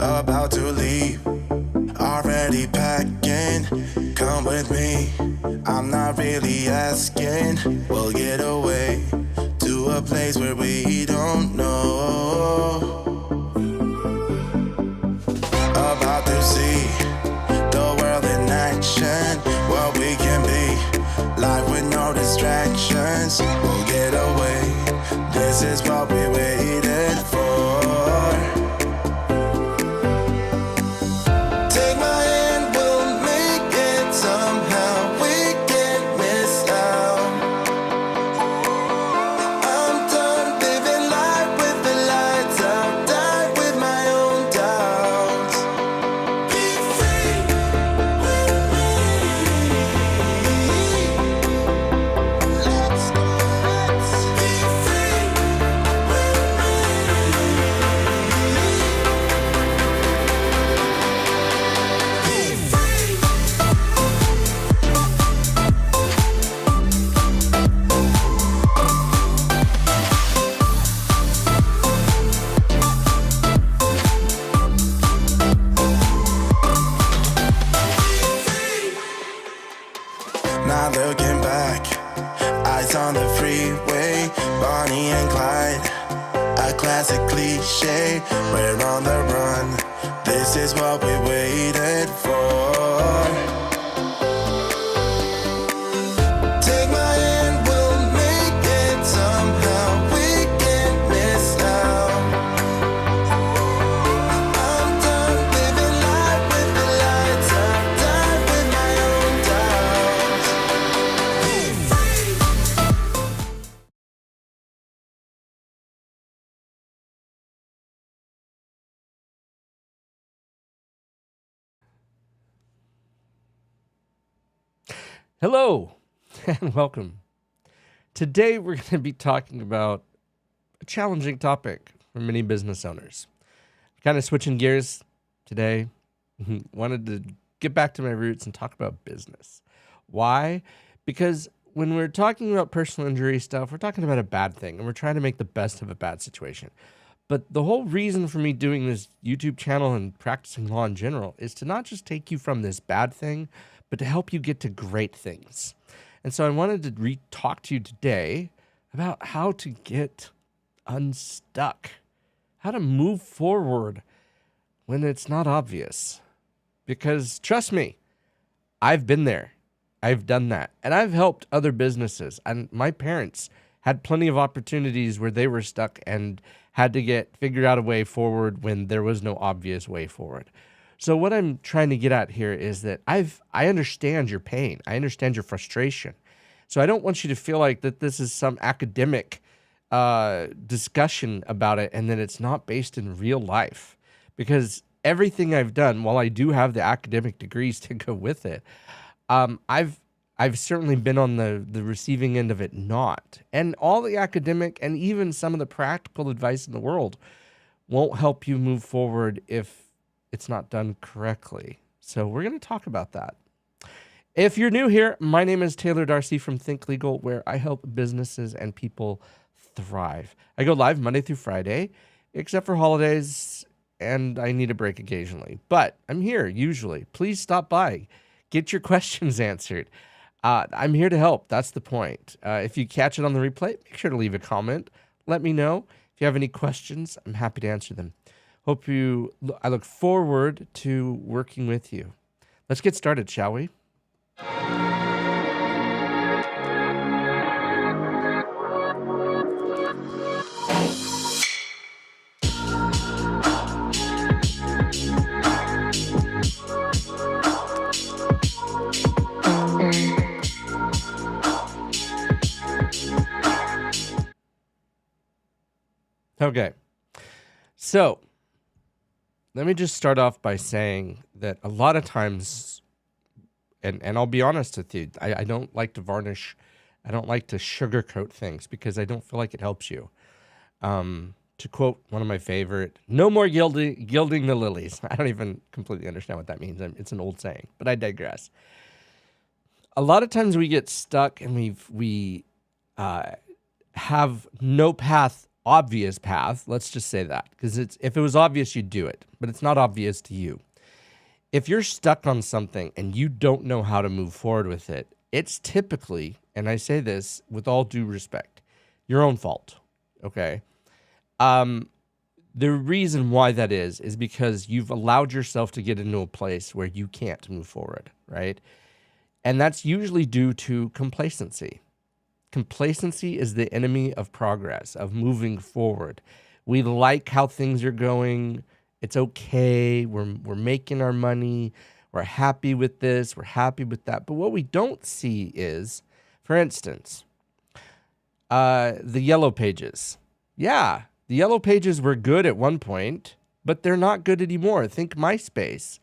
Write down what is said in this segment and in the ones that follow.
about to leave, already packing. Come with me, I'm not really asking. We'll get away to a place where we don't know. About to see the world in action, what we can be, life with no distractions. We'll get away, this is what we waited for. Take my hand, we'll make it somehow. We can't miss out. I'm done living life with the lights out, die with my own doubts. Be free with me. Let's be free with Not looking back, eyes on the freeway, Bonnie and Clyde, a classic cliche. We're on the run, this is what we waited for. Take my hand, we'll make it somehow. We can't miss out. I'm done living life with the lights out, die with my own doubts. Be free. Hello and welcome. Today we're going to be talking about a challenging topic for many business owners. Kind of switching gears today. Wanted to get back to my roots and talk about business. Why? Because when we're talking about personal injury stuff, we're talking about a bad thing and we're trying to make the best of a bad situation. But the whole reason for me doing this YouTube channel and practicing law in general is to not just take you from this bad thing, but to help you get to great things. And so I wanted to talk to you today about how to get unstuck, how to move forward when it's not obvious. Because trust me, I've been there. I've done that. And I've helped other businesses. And my parents had plenty of opportunities where they were stuck and had to figure out a way forward when there was no obvious way forward. So what I'm trying to get at here is that I understand your pain. I understand your frustration. So I don't want you to feel like that this is some academic discussion about it and that it's not based in real life. Because everything I've done, while I do have the academic degrees to go with it, I've certainly been on the receiving end of it not. And all the academic and even some of the practical advice in the world won't help you move forward if it's not done correctly. So we're going to talk about that. If you're new here, my name is Taylor Darcy from Think Legal, where I help businesses and people thrive. I go live Monday through Friday, except for holidays, and I need a break occasionally. But I'm here usually. Please stop by. Get your questions answered. I'm here to help. That's the point. If you catch it on the replay, make sure to leave a comment. Let me know. If you have any questions, I'm happy to answer them. I look forward to working with you. Let's get started, shall we? Okay. So, let me just start off by saying that a lot of times, and I'll be honest with you, I don't like to varnish, I don't like to sugarcoat things because I don't feel like it helps you. To quote one of my favorite, no more gilding the lilies. I don't even completely understand what that means. It's an old saying, but I digress. A lot of times we get stuck and we have no path obvious path. Let's just say that, because if it was obvious, you'd do it, but it's not obvious to you. If you're stuck on something and you don't know how to move forward with it, it's typically, and I say this with all due respect, your own fault. Okay. The reason why that is because you've allowed yourself to get into a place where you can't move forward, right? And that's usually due to complacency. Complacency is the enemy of progress, of moving forward. We like how things are going. It's okay. We're making our money. We're happy with this. We're happy with that. But what we don't see is, for instance, the yellow pages. Yeah, the yellow pages were good at one point, but they're not good anymore. Think MySpace.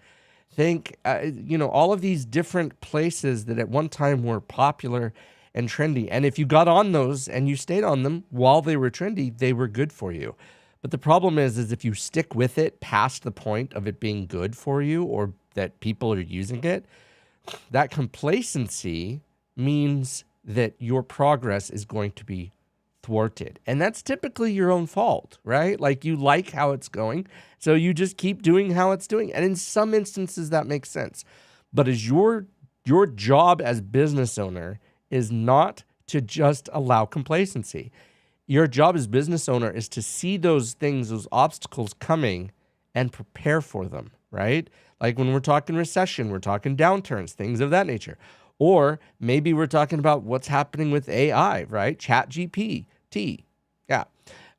Think, all of these different places that at one time were popular and trendy. And if you got on those and you stayed on them while they were trendy, they were good for you. But the problem is if you stick with it past the point of it being good for you or that people are using it, that complacency means that your progress is going to be thwarted. And that's typically your own fault, right? Like you like how it's going, so you just keep doing how it's doing. And in some instances that makes sense. But as your job as business owner is not to just allow complacency. Your job as business owner is to see those things, those obstacles coming and prepare for them, right? Like when we're talking recession, we're talking downturns, things of that nature. Or maybe we're talking about what's happening with AI, right? ChatGPT. Yeah.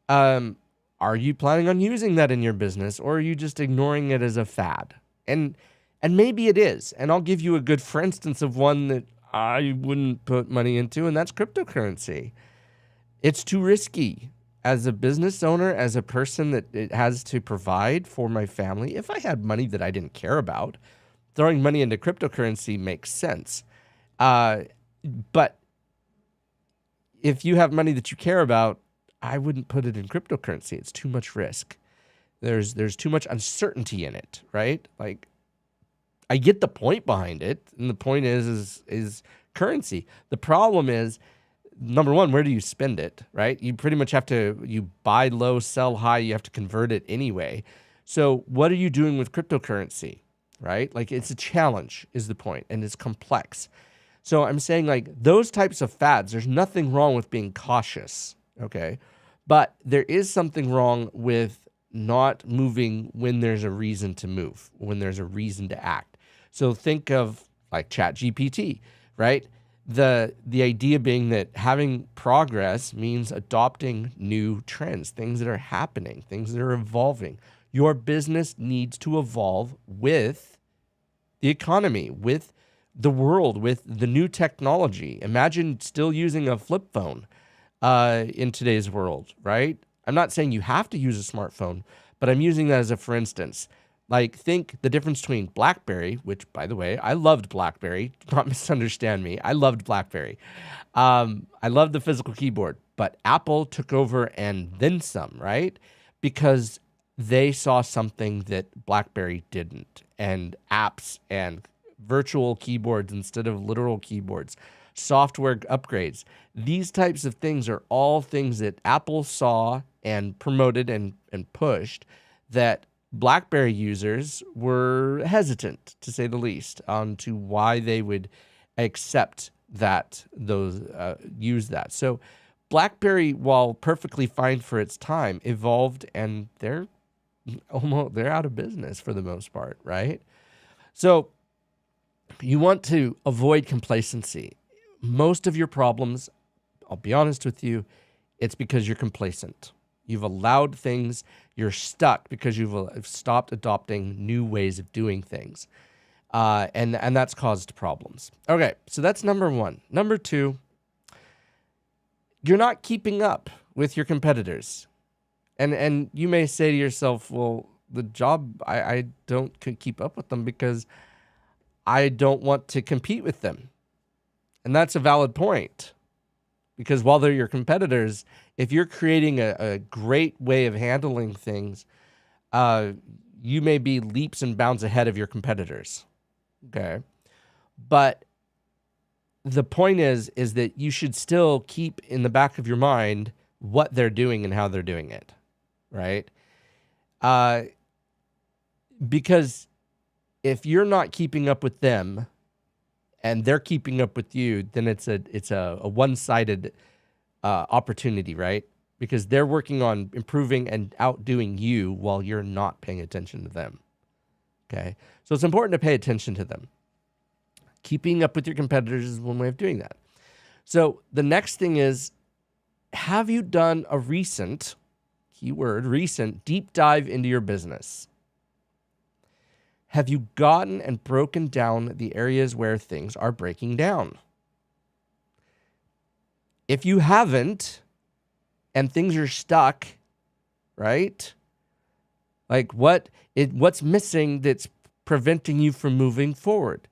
Are you planning on using that in your business, or are you just ignoring it as a fad? And maybe it is. And I'll give you a good for instance of one that I wouldn't put money into, and that's cryptocurrency. It's too risky. As a business owner, as a person that it has to provide for my family, if I had money that I didn't care about, throwing money into cryptocurrency makes sense. But if you have money that you care about, I wouldn't put it in cryptocurrency. It's too much risk. There's too much uncertainty in it, right? Like, I get the point behind it, and the point is currency. The problem is, number one, where do you spend it, right? You pretty much you buy low, sell high, you have to convert it anyway. So what are you doing with cryptocurrency, right? Like, it's a challenge is the point, and it's complex. So I'm saying, like, those types of fads, there's nothing wrong with being cautious, okay? But there is something wrong with not moving when there's a reason to move, when there's a reason to act. So think of like ChatGPT, right? The idea being that having progress means adopting new trends, things that are happening, things that are evolving. Your business needs to evolve with the economy, with the world, with the new technology. Imagine still using a flip phone in today's world, right? I'm not saying you have to use a smartphone, but I'm using that as a for instance. Like, think the difference between BlackBerry, which, by the way, I loved BlackBerry. Do not misunderstand me. I loved BlackBerry. I loved the physical keyboard, but Apple took over and then some, right? Because they saw something that BlackBerry didn't, and apps and virtual keyboards instead of literal keyboards, software upgrades. These types of things are all things that Apple saw and promoted and pushed that BlackBerry users were hesitant, to say the least, on to why they would accept that use that. So BlackBerry, while perfectly fine for its time, evolved, and they're out of business for the most part, right? So you want to avoid complacency. Most of your problems, I'll be honest with you, it's because you're complacent. You've allowed things, you're stuck because you've stopped adopting new ways of doing things. And that's caused problems. Okay, so that's number one. Number two, you're not keeping up with your competitors. And you may say to yourself, well, the job, I don't keep up with them because I don't want to compete with them. And that's a valid point. Because while they're your competitors, if you're creating a great way of handling things, you may be leaps and bounds ahead of your competitors. Okay. But the point is that you should still keep in the back of your mind what they're doing and how they're doing it, right? Because if you're not keeping up with them and they're keeping up with you, then it's a one-sided opportunity, right? Because they're working on improving and outdoing you while you're not paying attention to them. Okay, so it's important to pay attention to them. Keeping up with your competitors is one way of doing that. So the next thing is, have you done a recent, keyword recent, deep dive into your business? Have you gotten and broken down the areas where things are breaking down? If you haven't, and things are stuck, right? Like what's missing that's preventing you from moving forward?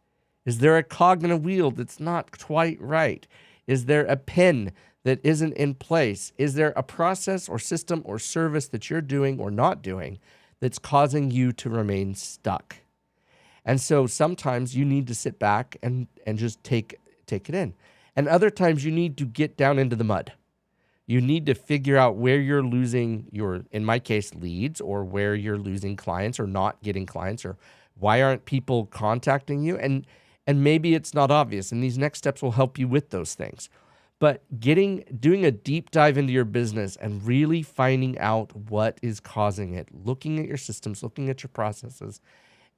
Is there a cog in a wheel that's not quite right? Is there a pin that isn't in place? Is there a process or system or service that you're doing or not doing that's causing you to remain stuck? And so sometimes you need to sit back and just take it in. And other times you need to get down into the mud. You need to figure out where you're losing your, in my case, leads, or where you're losing clients or not getting clients, or why aren't people contacting you? And maybe it's not obvious, and these next steps will help you with those things. But doing a deep dive into your business and really finding out what is causing it, looking at your systems, looking at your processes,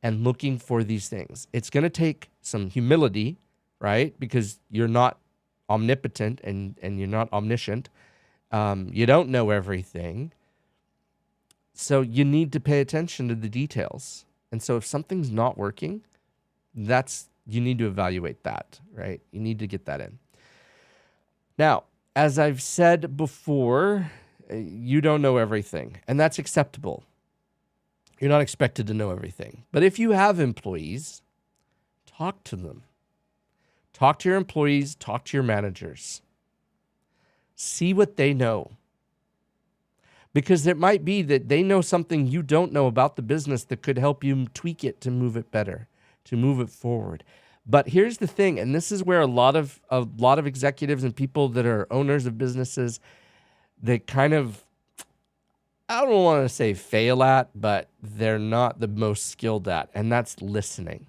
and looking for these things. It's going to take some humility, right? Because you're not omnipotent and you're not omniscient. You don't know everything. So you need to pay attention to the details. And so if something's not working, you need to evaluate that, right? You need to get that in. Now, as I've said before, you don't know everything, and that's acceptable. You're not expected to know everything. But if you have employees, talk to them. Talk to your employees, talk to your managers. See what they know. Because it might be that they know something you don't know about the business that could help you tweak it to move it better, to move it forward. But here's the thing, and this is where a lot of executives and people that are owners of businesses, they kind of, I don't want to say fail at, but they're not the most skilled at, and that's listening.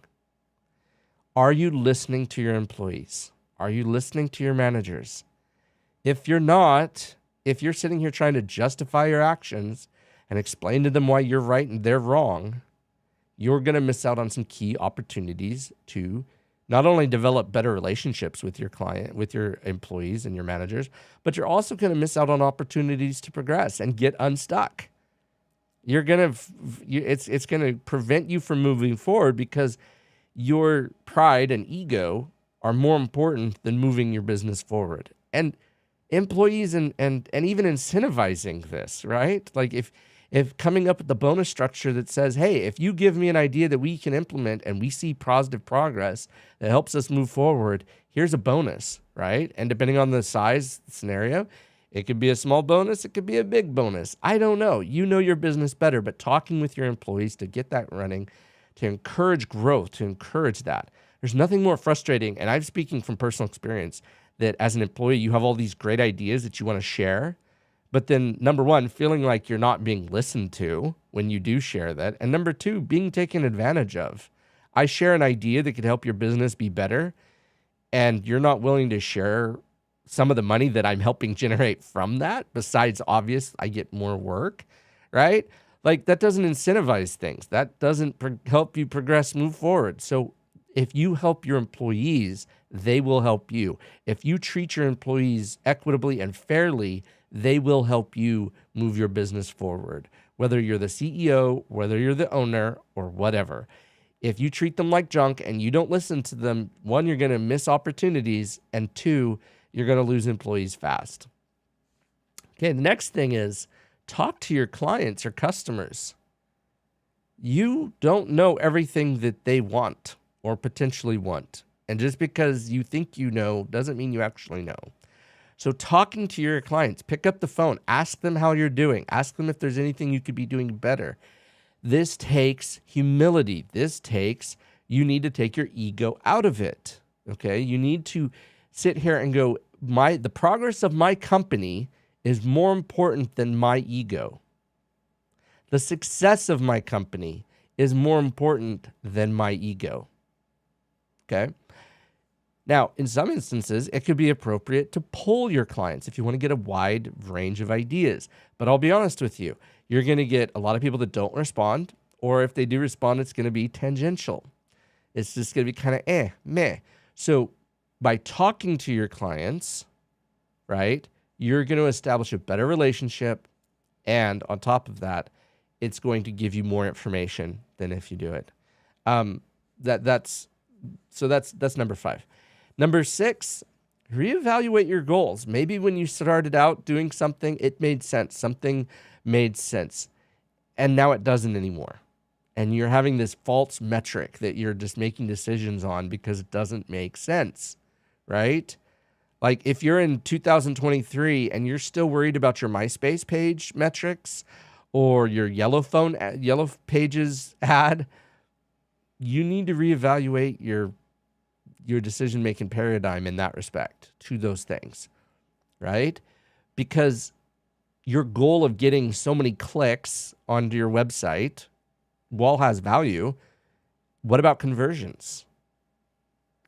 Are you listening to your employees? Are you listening to your managers? If you're not, if you're sitting here trying to justify your actions and explain to them why you're right and they're wrong, you're going to miss out on some key opportunities to not only develop better relationships with your client, with your employees and your managers, but you're also going to miss out on opportunities to progress and get unstuck. It's going to prevent you from moving forward because your pride and ego are more important than moving your business forward. And employees and even incentivizing this, right? Like if coming up with the bonus structure that says, hey, if you give me an idea that we can implement and we see positive progress that helps us move forward, here's a bonus, right? And depending on the size scenario, it could be a small bonus, it could be a big bonus. I don't know. You know your business better, but talking with your employees to get that running, to encourage growth, to encourage that. There's nothing more frustrating, and I'm speaking from personal experience, that as an employee, you have all these great ideas that you want to share, but then number one, feeling like you're not being listened to when you do share that, and number two, being taken advantage of. I share an idea that could help your business be better, and you're not willing to share some of the money that I'm helping generate from that, besides obvious, I get more work, right? Like that doesn't incentivize things. That doesn't help you progress, move forward. So if you help your employees, they will help you. If you treat your employees equitably and fairly, they will help you move your business forward, whether you're the CEO, whether you're the owner, or whatever. If you treat them like junk and you don't listen to them, one, you're going to miss opportunities, and two, you're going to lose employees fast. Okay, the next thing is talk to your clients or customers. You don't know everything that they want or potentially want. And just because you think you know doesn't mean you actually know. So talking to your clients, pick up the phone, ask them how you're doing, ask them if there's anything you could be doing better. This takes humility. You need to take your ego out of it. Okay? You need to sit here and go, the progress of my company is more important than my ego. The success of my company is more important than my ego. Okay? Now, in some instances, it could be appropriate to poll your clients if you want to get a wide range of ideas. But I'll be honest with you, you're going to get a lot of people that don't respond, or if they do respond, it's going to be tangential. It's just going to be kind of meh. So by talking to your clients, right, you're going to establish a better relationship. And on top of that, it's going to give you more information than if you do it. That's number 5. Number 6, reevaluate your goals. Maybe when you started out doing something, it made sense. Something made sense. And now it doesn't anymore. And you're having this false metric that you're just making decisions on because it doesn't make sense, right? Like if you're in 2023 and you're still worried about your MySpace page metrics or your Yellow Pages ad, you need to reevaluate your decision-making paradigm in that respect to those things, right? Because your goal of getting so many clicks onto your website, while has value, what about conversions?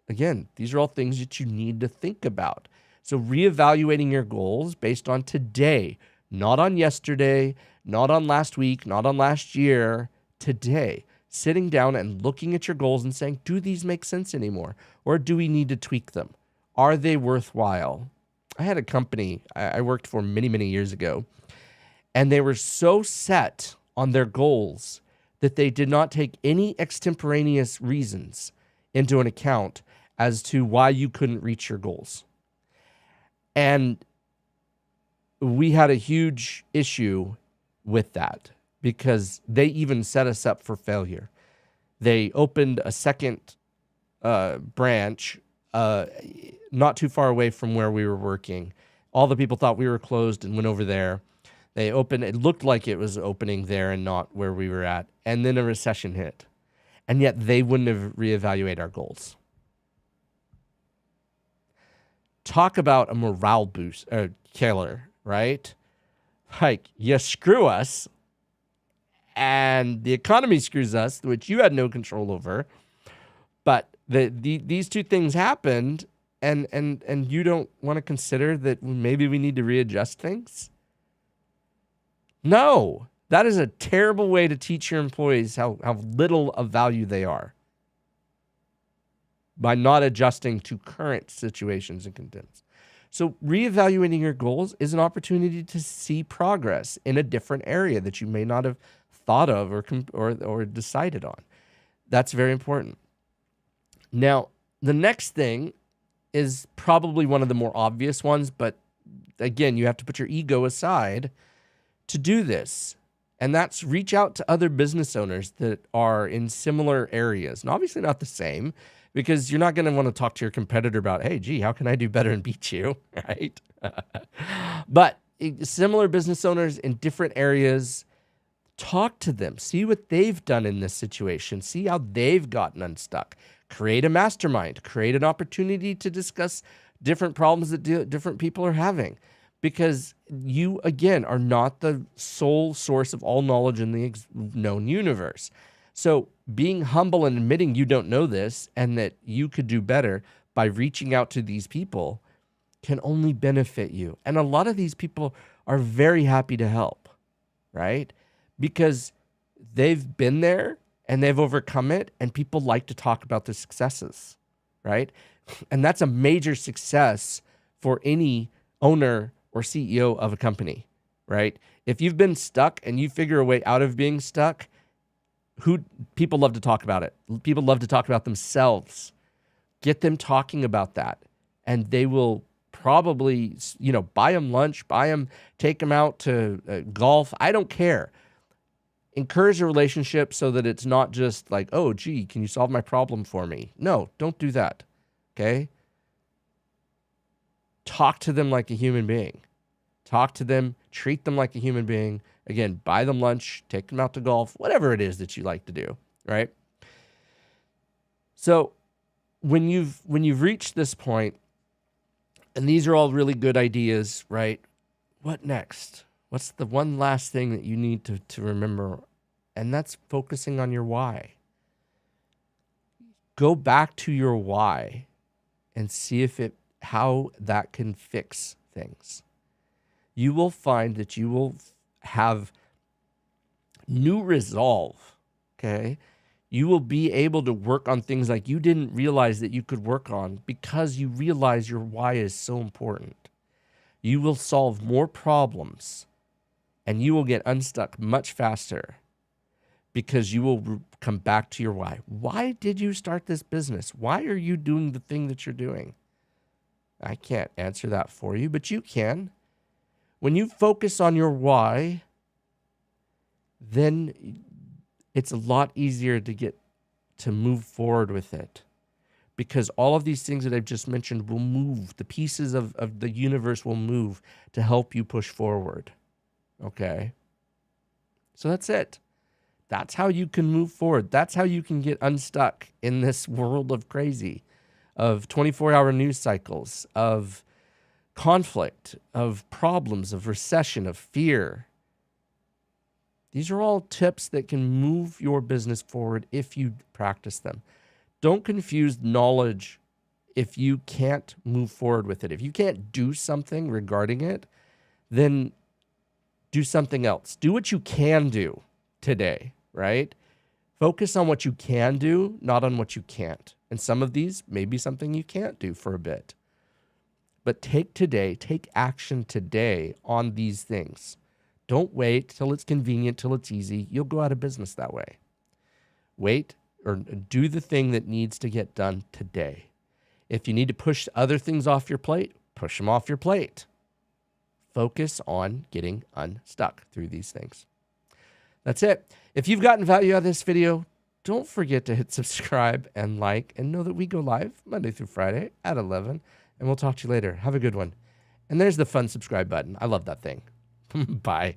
Again, these are all things that you need to think about. So reevaluating your goals based on today, not on yesterday, not on last week, not on last year, today. Sitting down and looking at your goals and saying, do these make sense anymore? Or do we need to tweak them? Are they worthwhile? I had a company I worked for many, many years ago, and they were so set on their goals that they did not take any extemporaneous reasons into an account as to why you couldn't reach your goals. And we had a huge issue with that because they even set us up for failure. They opened a second branch not too far away from where we were working. All the people thought we were closed and went over there. They opened, it looked like it was opening there and not where we were at. And then a recession hit. And yet they wouldn't have reevaluated our goals. Talk about a morale boost, killer, right? Like, you screw us, and the economy screws us, which you had no control over. But these two things happened, and you don't want to consider that maybe we need to readjust things? No, that is a terrible way to teach your employees how little of value they are by not adjusting to current situations and conditions. So reevaluating your goals is an opportunity to see progress in a different area that you may not have thought of or decided on. That's very important. Now, the next thing is probably one of the more obvious ones, but again, you have to put your ego aside to do this. And that's reach out to other business owners that are in similar areas. And obviously not the same, because you're not going to want to talk to your competitor about, hey, gee, how can I do better and beat you, right? But similar business owners in different areas, talk to them. See what they've done in this situation. See how they've gotten unstuck. Create a mastermind. Create an opportunity to discuss different problems that different people are having. Because you, again, are not the sole source of all knowledge in the known universe. So being humble and admitting you don't know this and that you could do better by reaching out to these people can only benefit you. And a lot of these people are very happy to help, right? Because they've been there and they've overcome it, and people like to talk about their successes, right? And that's a major success for any owner or CEO of a company, right? If you've been stuck and you figure a way out of being stuck, people love to talk about it. People love to talk about themselves. Get them talking about that, and they will probably, buy them lunch, take them out to golf. I don't care. Encourage a relationship so that it's not just like, oh, gee, can you solve my problem for me? No, don't do that. Okay? Talk to them like a human being. Talk to them, treat them like a human being. Again, buy them lunch, take them out to golf, whatever it is that you like to do, right? So when you've reached this point, and these are all really good ideas, right? what next? What's the one last thing that you need to remember? And that's focusing on your why. Go back to your why and see how that can fix things. You will find that you will have new resolve, okay? You will be able to work on things like you didn't realize that you could work on because you realize your why is so important. You will solve more problems and you will get unstuck much faster because you will come back to your why. Why did you start this business? Why are you doing the thing that you're doing? I can't answer that for you, but you can. When you focus on your why, then it's a lot easier to move forward with it, because all of these things that I've just mentioned will move. The pieces of the universe will move to help you push forward. Okay? So that's it. That's how you can move forward. That's how you can get unstuck in this world of crazy, of 24-hour news cycles, of conflict, of problems, of recession, of fear. These are all tips that can move your business forward if you practice them. Don't confuse knowledge if you can't move forward with it. If you can't do something regarding it, then do something else. Do what you can do today, right? Focus on what you can do, not on what you can't. And some of these may be something you can't do for a bit. But take action today on these things. Don't wait till it's convenient, till it's easy. You'll go out of business that way. Wait or do the thing that needs to get done today. If you need to push other things off your plate, push them off your plate. Focus on getting unstuck through these things. That's it. If you've gotten value out of this video, don't forget to hit subscribe and like, and know that we go live Monday through Friday at 11, and we'll talk to you later. Have a good one. And there's the fun subscribe button. I love that thing. Bye.